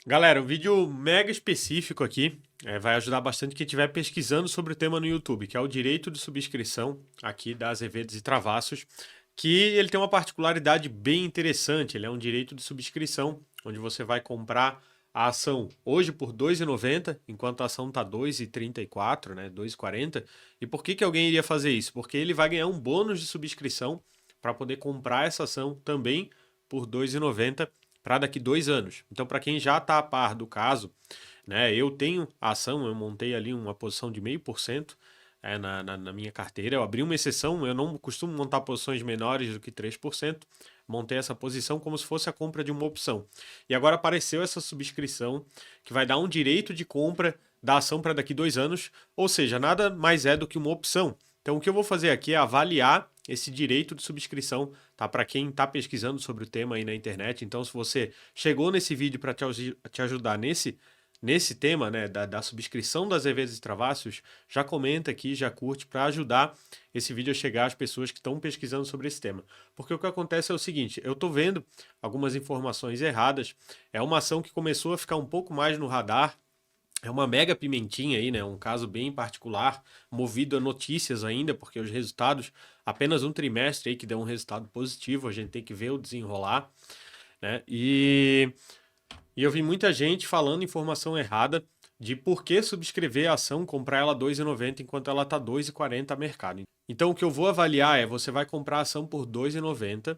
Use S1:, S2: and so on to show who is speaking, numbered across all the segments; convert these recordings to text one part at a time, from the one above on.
S1: Galera, um vídeo mega específico aqui, vai ajudar bastante quem estiver pesquisando sobre o tema no YouTube, que é o direito de subscrição aqui da Azevedos e Travassos, que ele tem uma particularidade bem interessante. Ele é um direito de subscrição, onde você vai comprar a ação hoje por R$ 2,90, enquanto a ação está R$ 2,34, né, 2,40. E por que alguém iria fazer isso? Porque ele vai ganhar um bônus de subscrição para poder comprar essa ação também por R$ 2,90 para daqui 2 anos. Então, para quem já está a par do caso, né, eu tenho a ação, eu montei ali uma posição de 0,5% na minha carteira. Eu abri uma exceção, eu não costumo montar posições menores do que 3%. Montei essa posição como se fosse a compra de uma opção. E agora apareceu essa subscrição que vai dar um direito de compra da ação para daqui 2 anos, ou seja, nada mais é do que uma opção. Então, o que eu vou fazer aqui é avaliar esse direito de subscrição, tá? Para quem está pesquisando sobre o tema aí na internet. Então, se você chegou nesse vídeo para te ajudar nesse tema, né, da subscrição das Azevedos e Travassos, já comenta aqui, já curte para ajudar esse vídeo a chegar às pessoas que estão pesquisando sobre esse tema. Porque o que acontece é o seguinte, eu estou vendo algumas informações erradas, é uma ação que começou a ficar um pouco mais no radar. É uma mega pimentinha aí, né? Um caso bem particular, movido a notícias ainda, porque os resultados, apenas um trimestre aí que deu um resultado positivo, a gente tem que ver o desenrolar, né? E eu vi muita gente falando informação errada de por que subscrever a ação, comprar ela R$ 2,90 enquanto ela está R$ 2,40 a mercado. Então o que eu vou avaliar é, você vai comprar a ação por R$ 2,90,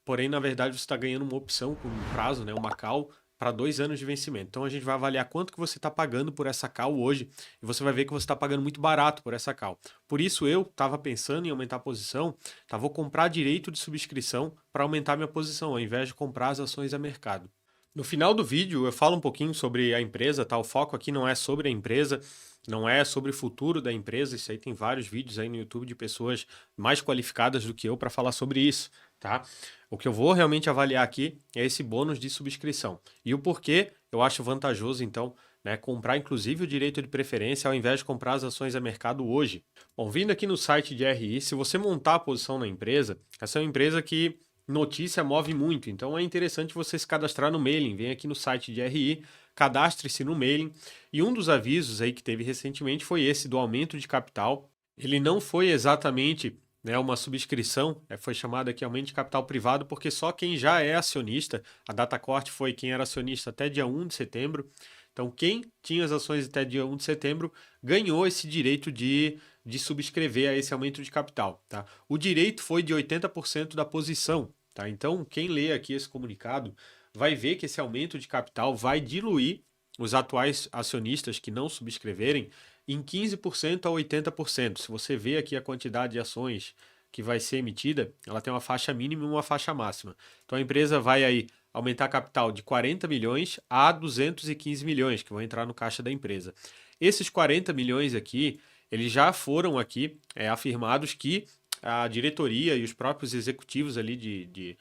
S1: porém na verdade você está ganhando uma opção com um prazo, né, uma call, para 2 anos de vencimento. Então a gente vai avaliar quanto que você está pagando por essa call hoje e você vai ver que você está pagando muito barato por essa call. Por isso eu estava pensando em aumentar a posição, tá? Vou comprar direito de subscrição para aumentar minha posição, ao invés de comprar as ações a mercado. No final do vídeo eu falo um pouquinho sobre a empresa, tá? O foco aqui não é sobre a empresa, não é sobre o futuro da empresa. Isso aí tem vários vídeos aí no YouTube de pessoas mais qualificadas do que eu para falar sobre isso, tá? O que eu vou realmente avaliar aqui é esse bônus de subscrição e o porquê eu acho vantajoso, então, né, comprar inclusive o direito de preferência ao invés de comprar as ações a mercado hoje. Bom, vindo aqui no site de RI, se você montar a posição na empresa, essa é uma empresa que notícia move muito, então é interessante você se cadastrar no mailing. Vem aqui no site de RI, cadastre-se no mailing. E um dos avisos aí que teve recentemente foi esse do aumento de capital. Ele não foi exatamente, né, uma subscrição, foi chamado aqui aumento de capital privado, porque só quem já é acionista, a data corte foi quem era acionista até dia 1 de setembro. Então, quem tinha as ações até dia 1 de setembro ganhou esse direito de subscrever a esse aumento de capital. Tá? O direito foi de 80% da posição. Tá? Então, quem lê aqui esse comunicado vai ver que esse aumento de capital vai diluir os atuais acionistas que não subscreverem em 15% a 80%. Se você vê aqui a quantidade de ações que vai ser emitida, ela tem uma faixa mínima e uma faixa máxima. Então a empresa vai aí aumentar a capital de 40 milhões a 215 milhões, que vão entrar no caixa da empresa. Esses 40 milhões aqui, eles já foram aqui afirmados que a diretoria e os próprios executivos ali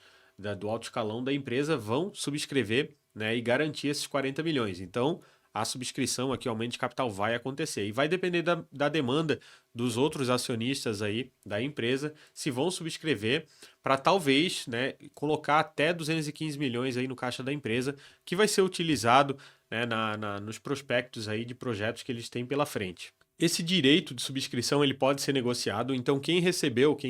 S1: do alto escalão da empresa vão subscrever, né, e garantir esses 40 milhões. Então, a subscrição aqui, o aumento de capital vai acontecer. E vai depender da demanda dos outros acionistas aí da empresa, se vão subscrever para talvez, né, colocar até 215 milhões aí no caixa da empresa, que vai ser utilizado, né, nos prospectos aí de projetos que eles têm pela frente. Esse direito de subscrição ele pode ser negociado, então quem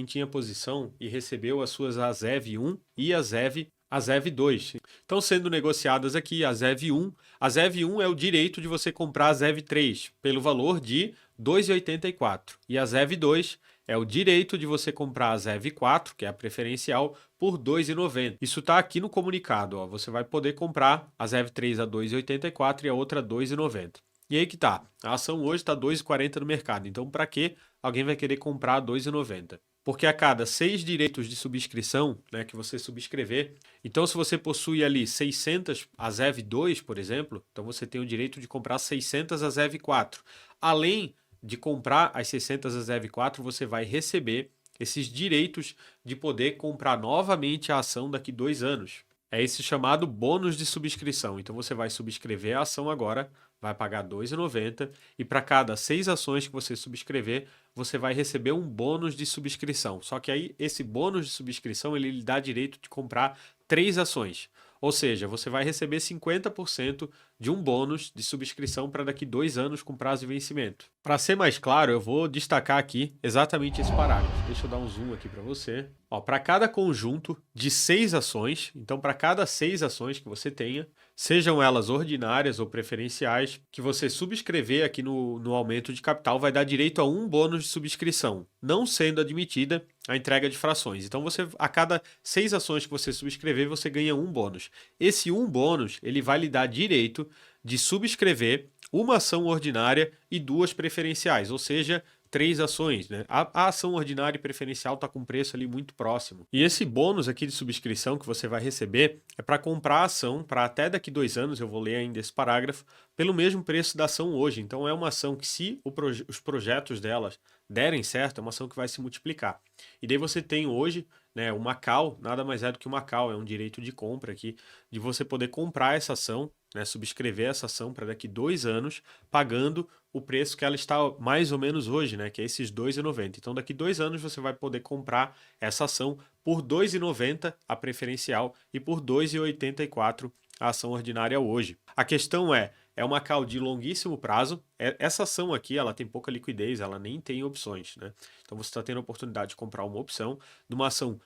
S1: tinha posição e recebeu as suas AZEV 1 e a ZEV 2. Estão sendo negociadas aqui a ZEV 1. A ZEV 1 é o direito de você comprar a ZEV 3 pelo valor de R$ 2,84. E a ZEV 2 é o direito de você comprar a ZEV 4, que é a preferencial, por R$ 2,90. Isso está aqui no comunicado. Ó. Você vai poder comprar a ZEV 3 a R$ 2,84 e a outra a R$ 2,90. E aí que tá. A ação hoje está R$ 2,40 no mercado. Então, para que alguém vai querer comprar a R$ 2,90? Porque a cada 6 direitos de subscrição, né, que você subscrever, então se você possui ali 600 a ZEV 2, por exemplo, então você tem o direito de comprar 600 a ZEV 4. Além de comprar as 600 a ZEV 4, você vai receber esses direitos de poder comprar novamente a ação daqui 2 anos. É esse chamado bônus de subscrição. Então você vai subscrever a ação agora, vai pagar R$ 2,90 e para cada 6 ações que você subscrever, você vai receber um bônus de subscrição. Só que aí esse bônus de subscrição ele lhe dá direito de comprar 3 ações. Ou seja, você vai receber 50% de um bônus de subscrição para daqui 2 anos com prazo de vencimento. Para ser mais claro, eu vou destacar aqui exatamente esse parágrafo. Deixa eu dar um zoom aqui para você. Para cada conjunto de 6 ações, então para cada 6 ações que você tenha, sejam elas ordinárias ou preferenciais, que você subscrever aqui no aumento de capital vai dar direito a um bônus de subscrição, não sendo admitida a entrega de frações. Então, a cada 6 ações que você subscrever, você ganha um bônus. Esse um bônus, ele vai lhe dar direito de subscrever uma ação ordinária e 2 preferenciais, ou seja, 3 ações, né? A ação ordinária e preferencial está com preço ali muito próximo. E esse bônus aqui de subscrição que você vai receber é para comprar a ação para até daqui 2 anos, eu vou ler ainda esse parágrafo, pelo mesmo preço da ação hoje. Então é uma ação que, se os projetos delas derem certo, é uma ação que vai se multiplicar. E daí você tem hoje, né, uma call, nada mais é do que uma call, é um direito de compra aqui, de você poder comprar essa ação, né, subscrever essa ação para daqui 2 anos, pagando o preço que ela está mais ou menos hoje, né, que é esses R$ 2,90. Então, daqui 2 anos você vai poder comprar essa ação por R$ 2,90 a preferencial e por R$ 2,84 a ação ordinária hoje. A questão é uma call de longuíssimo prazo. Essa ação aqui, ela tem pouca liquidez, ela nem tem opções, né? Então você está tendo a oportunidade de comprar uma opção de uma ação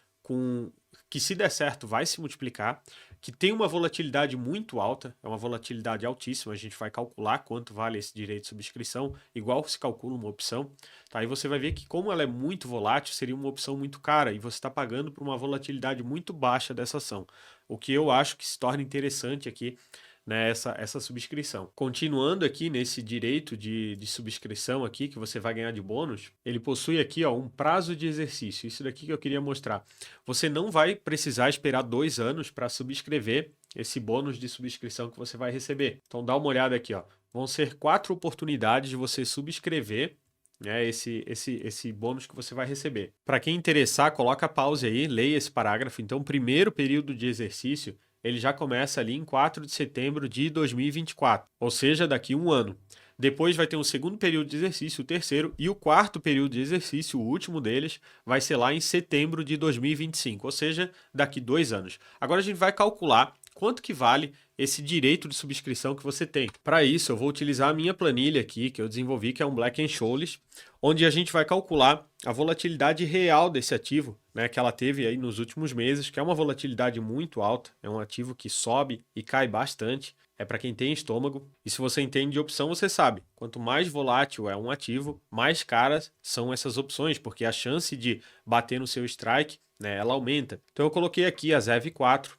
S1: que, se der certo, vai se multiplicar, que tem uma volatilidade muito alta, é uma volatilidade altíssima. A gente vai calcular quanto vale esse direito de subscrição, igual se calcula uma opção. Tá? Aí você vai ver que, como ela é muito volátil, seria uma opção muito cara e você está pagando por uma volatilidade muito baixa dessa ação. O que eu acho que se torna interessante aqui, né, essa subscrição. Continuando aqui nesse direito de subscrição aqui, que você vai ganhar de bônus, ele possui aqui um prazo de exercício. Isso daqui que eu queria mostrar. Você não vai precisar esperar 2 anos para subscrever esse bônus de subscrição que você vai receber. Então dá uma olhada aqui. Vão ser 4 oportunidades de você subscrever, né, esse bônus que você vai receber. Para quem interessar, coloca pause aí, leia esse parágrafo. Então, o primeiro período de exercício ele já começa ali em 4 de setembro de 2024, ou seja, daqui 1 ano. Depois vai ter um segundo período de exercício, o terceiro, e o quarto período de exercício, o último deles, vai ser lá em setembro de 2025, ou seja, daqui 2 anos. Agora a gente vai calcular quanto que vale esse direito de subscrição que você tem. Para isso, eu vou utilizar a minha planilha aqui, que eu desenvolvi, que é um Black-Scholes, onde a gente vai calcular a volatilidade real desse ativo, né, que ela teve aí nos últimos meses, que é uma volatilidade muito alta, é um ativo que sobe e cai bastante, é para quem tem estômago. E se você entende de opção, você sabe, quanto mais volátil é um ativo, mais caras são essas opções, porque a chance de bater no seu strike, né, ela aumenta. Então eu coloquei aqui a ZEV4,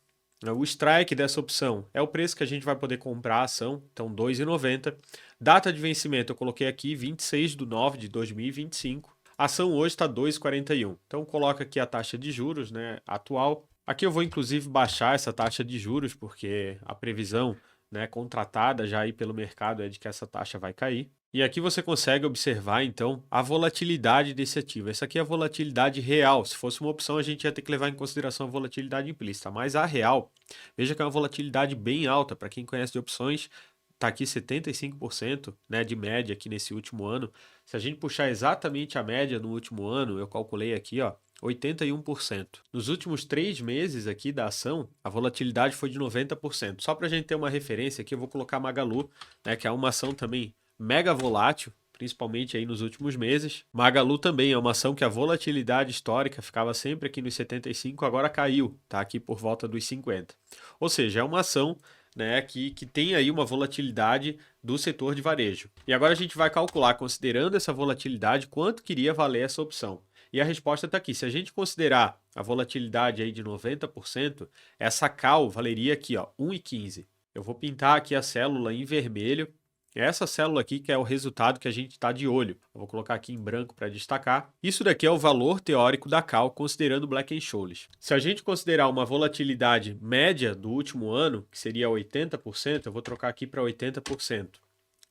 S1: o strike dessa opção é o preço que a gente vai poder comprar a ação, então R$ 2,90. Data de vencimento eu coloquei aqui 26/9 de 2025. A ação hoje está 2,41. Então coloca aqui a taxa de juros, né, atual. Aqui eu vou inclusive baixar essa taxa de juros, porque a previsão, né, contratada já aí pelo mercado é de que essa taxa vai cair. E aqui você consegue observar, então, a volatilidade desse ativo. Essa aqui é a volatilidade real. Se fosse uma opção, a gente ia ter que levar em consideração a volatilidade implícita. Mas a real, veja que é uma volatilidade bem alta. Para quem conhece de opções, está aqui 75%, né, de média aqui nesse último ano. Se a gente puxar exatamente a média no último ano, eu calculei aqui, 81%. Nos últimos 3 meses aqui da ação, a volatilidade foi de 90%. Só para a gente ter uma referência aqui, eu vou colocar Magalu, né, que é uma ação também mega volátil, principalmente aí nos últimos meses. Magalu também é uma ação que a volatilidade histórica ficava sempre aqui nos 75, agora caiu, tá aqui por volta dos 50. Ou seja, é uma ação, né, que tem aí uma volatilidade do setor de varejo. E agora a gente vai calcular, considerando essa volatilidade, quanto queria valer essa opção. E a resposta está aqui. Se a gente considerar a volatilidade aí de 90%, essa call valeria aqui, 1,15. Eu vou pintar aqui a célula em vermelho. Essa célula aqui que é o resultado que a gente está de olho. Eu vou colocar aqui em branco para destacar. Isso daqui é o valor teórico da call, considerando Black-Scholes. Se a gente considerar uma volatilidade média do último ano, que seria 80%, eu vou trocar aqui para 80%.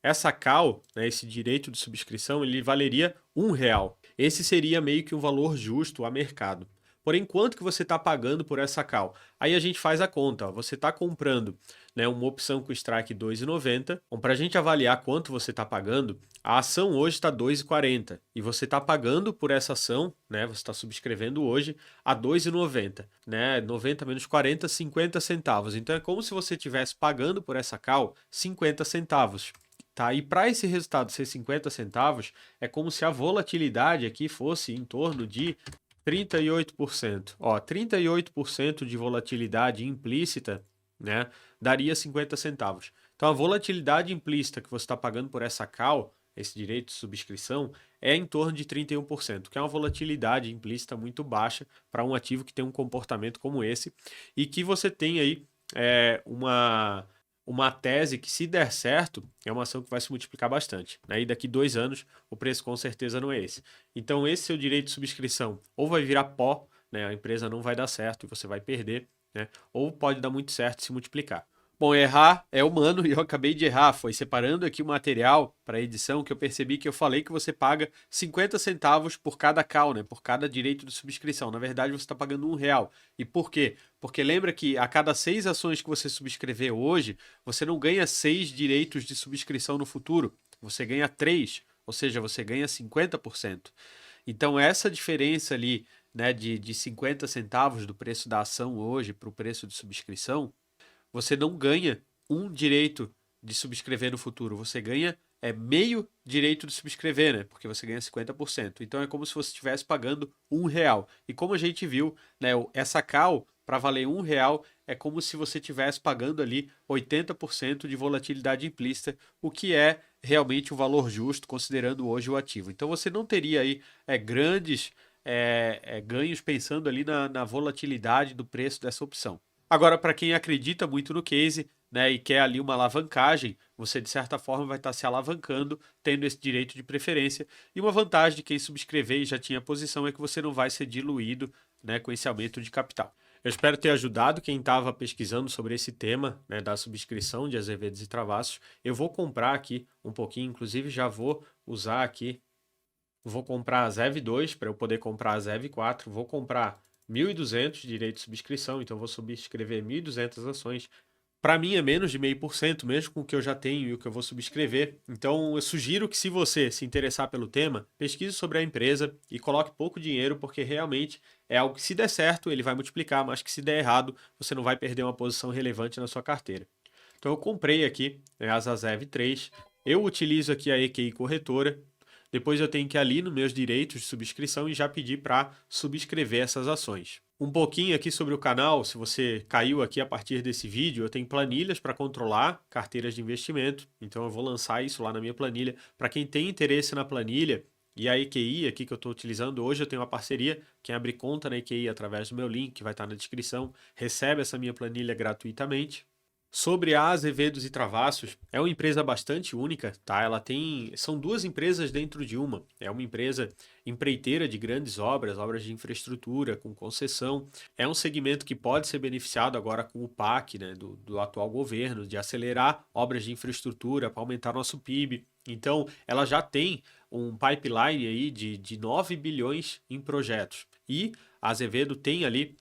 S1: Essa call, né, esse direito de subscrição, ele valeria R$1. Esse seria meio que um valor justo a mercado. Porém, quanto que você está pagando por essa call? Aí a gente faz a conta. Você está comprando né, uma opção com strike 2,90. Bom, para a gente avaliar quanto você está pagando, a ação hoje está 2,40 e você está pagando por essa ação, né, você está subscrevendo hoje a 2,90, né, 90 menos 40, 50 centavos. Então é como se você estivesse pagando por essa call 50 centavos. Tá? E para esse resultado ser 50 centavos, é como se a volatilidade aqui fosse em torno de 38%. Ó, 38% de volatilidade implícita, né, daria 50 centavos. Então a volatilidade implícita que você está pagando por essa call, esse direito de subscrição, é em torno de 31%, que é uma volatilidade implícita muito baixa para um ativo que tem um comportamento como esse e que você tem aí uma tese que, se der certo, é uma ação que vai se multiplicar bastante, né? E daqui 2 anos o preço com certeza não é esse. Então, esse seu direito de subscrição ou vai virar pó, né? A empresa não vai dar certo e você vai perder, né? Ou pode dar muito certo e se multiplicar. Bom, errar é humano e eu acabei de errar. Foi separando aqui o material para edição que eu percebi que eu falei que você paga 50 centavos por cada call, né? Por cada direito de subscrição. Na verdade, você está pagando R$ 1. E por quê? Porque lembra que a cada 6 ações que você subscrever hoje, você não ganha 6 direitos de subscrição no futuro. Você ganha 3, ou seja, você ganha 50%. Então, essa diferença ali, né, de 50 centavos do preço da ação hoje para o preço de subscrição, você não ganha um direito de subscrever no futuro, você ganha meio direito de subscrever, né? Porque você ganha 50%. Então é como se você estivesse pagando R$ 1. E como a gente viu, né, essa call, para valer R$ 1, é como se você estivesse pagando ali 80% de volatilidade implícita, o que é realmente um valor justo, considerando hoje o ativo. Então você não teria aí grandes ganhos pensando ali na volatilidade do preço dessa opção. Agora, para quem acredita muito no case, né, e quer ali uma alavancagem, você de certa forma vai estar se alavancando, tendo esse direito de preferência. E uma vantagem de quem subscrever e já tinha posição é que você não vai ser diluído, né, com esse aumento de capital. Eu espero ter ajudado quem estava pesquisando sobre esse tema, né, da subscrição de Azevedos e Travassos. Eu vou comprar aqui um pouquinho, inclusive já vou usar aqui. Vou comprar a ZEV2 para eu poder comprar a ZEV4. Vou comprar 1.200 de direito de subscrição, então vou subscrever 1.200 ações. Para mim é menos de 0,5%, mesmo com o que eu já tenho e o que eu vou subscrever. Então eu sugiro que, se você se interessar pelo tema, pesquise sobre a empresa e coloque pouco dinheiro, porque realmente é algo que, se der certo, ele vai multiplicar, mas que, se der errado, você não vai perder uma posição relevante na sua carteira. Então eu comprei aqui, né, a Zazev 3. Eu utilizo aqui a EQI Corretora. Depois eu tenho que ir ali nos meus direitos de subscrição e já pedir para subscrever essas ações. Um pouquinho aqui sobre o canal, se você caiu aqui a partir desse vídeo, eu tenho planilhas para controlar carteiras de investimento, então eu vou lançar isso lá na minha planilha. Para quem tem interesse na planilha, e a EQI aqui que eu estou utilizando hoje, eu tenho uma parceria. Quem abrir conta na EQI através do meu link, que vai estar na descrição, recebe essa minha planilha gratuitamente. Sobre a Azevedos e Travassos, é uma empresa bastante única, tá? São duas empresas dentro de uma. É uma empresa empreiteira de grandes obras, obras de infraestrutura, com concessão. É um segmento que pode ser beneficiado agora com o PAC, né, do atual governo, de acelerar obras de infraestrutura para aumentar nosso PIB. Então, ela já tem um pipeline aí de 9 bilhões em projetos. E a Azevedo tem ali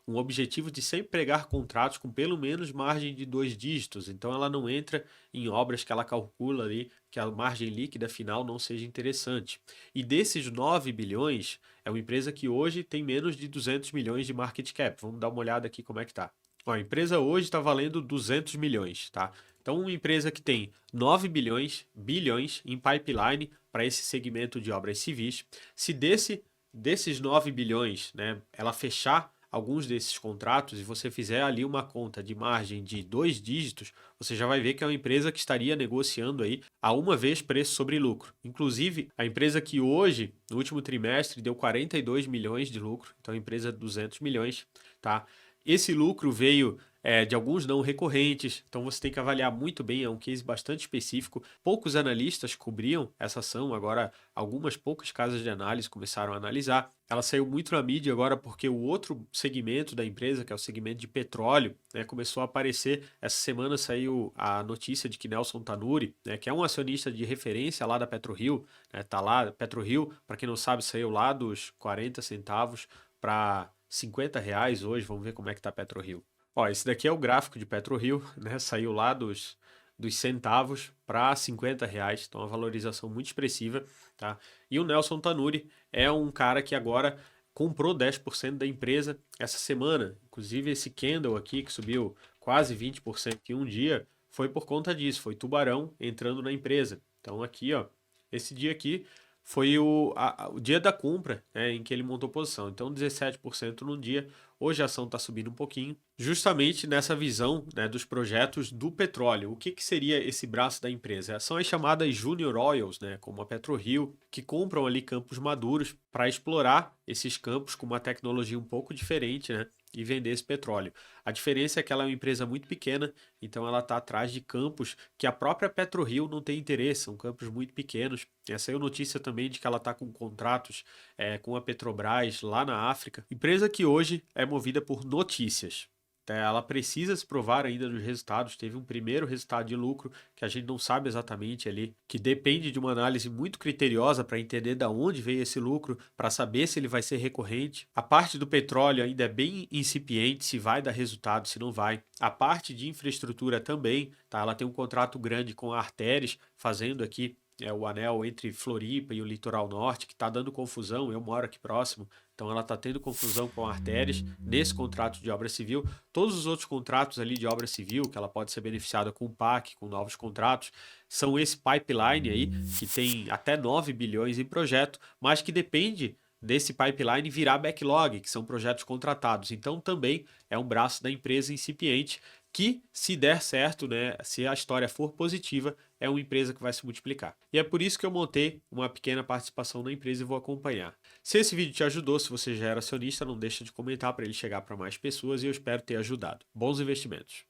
S1: um objetivo de sempre pegar contratos com pelo menos margem de 2 dígitos. Então ela não entra em obras que ela calcula ali que a margem líquida final não seja interessante. E desses 9 bilhões, é uma empresa que hoje tem menos de 200 milhões de market cap. Vamos dar uma olhada aqui como é que tá. Ó, a empresa hoje está valendo 200 milhões, tá? Então, uma empresa que tem 9 bilhões em pipeline para esse segmento de obras civis, se desses 9 bilhões, né, ela fechar alguns desses contratos e você fizer ali uma conta de margem de 2 dígitos, você já vai ver que é uma empresa que estaria negociando aí a uma vez preço sobre lucro. Inclusive, a empresa que hoje, no último trimestre, deu 42 milhões de lucro, então a empresa 200 milhões, tá? Esse lucro veio de alguns não recorrentes, então você tem que avaliar muito bem, é um case bastante específico. Poucos analistas cobriam essa ação, agora algumas poucas casas de análise começaram a analisar. Ela saiu muito na mídia agora porque o outro segmento da empresa, que é o segmento de petróleo, né, começou a aparecer. Essa semana saiu a notícia de que Nelson Tanuri, né, que é um acionista de referência lá da PetroRio, né, tá lá, PetroRio, para quem não sabe, saiu lá dos 40 centavos para R$ 50 hoje. Vamos ver como é que tá a PetroRio. Ó, esse daqui é o gráfico de PetroRio, né? Saiu lá dos centavos para R$ 50, então uma valorização muito expressiva, tá? E o Nelson Tanuri é um cara que agora comprou 10% da empresa essa semana. Inclusive esse candle aqui que subiu quase 20% em um dia foi por conta disso, foi tubarão entrando na empresa. Então aqui, ó, esse dia aqui foi o dia da compra, né, em que ele montou posição. Então 17% num dia. Hoje a ação está subindo um pouquinho, justamente nessa visão, né, dos projetos do petróleo. O que, que seria esse braço da empresa? São as chamadas Junior Oils, né, como a PetroRio, que compram ali campos maduros para explorar esses campos com uma tecnologia um pouco diferente, né, e vender esse petróleo. A diferença é que ela é uma empresa muito pequena, então ela está atrás de campos que a própria PetroRio não tem interesse, são campos muito pequenos. Essa é a notícia também de que ela está com contratos com a Petrobras lá na África. Empresa que hoje é movida por notícias. Ela precisa se provar ainda nos resultados. Teve um primeiro resultado de lucro que a gente não sabe exatamente ali, que depende de uma análise muito criteriosa para entender de onde veio esse lucro, para saber se ele vai ser recorrente. A parte do petróleo ainda é bem incipiente, se vai dar resultado, se não vai. A parte de infraestrutura também, tá? Ela tem um contrato grande com a Arteris, fazendo aqui o anel entre Floripa e o litoral norte, que está dando confusão. Eu moro aqui próximo, então ela está tendo confusão com a Arteris nesse contrato de obra civil. Todos os outros contratos ali de obra civil, que ela pode ser beneficiada com o PAC, com novos contratos, são esse pipeline aí, que tem até 9 bilhões em projeto, mas que depende desse pipeline virar backlog, que são projetos contratados. Então também é um braço da empresa incipiente que, se der certo, né, se a história for positiva, é uma empresa que vai se multiplicar. E é por isso que eu montei uma pequena participação na empresa e vou acompanhar. Se esse vídeo te ajudou, se você já era acionista, não deixa de comentar para ele chegar para mais pessoas e eu espero ter ajudado. Bons investimentos!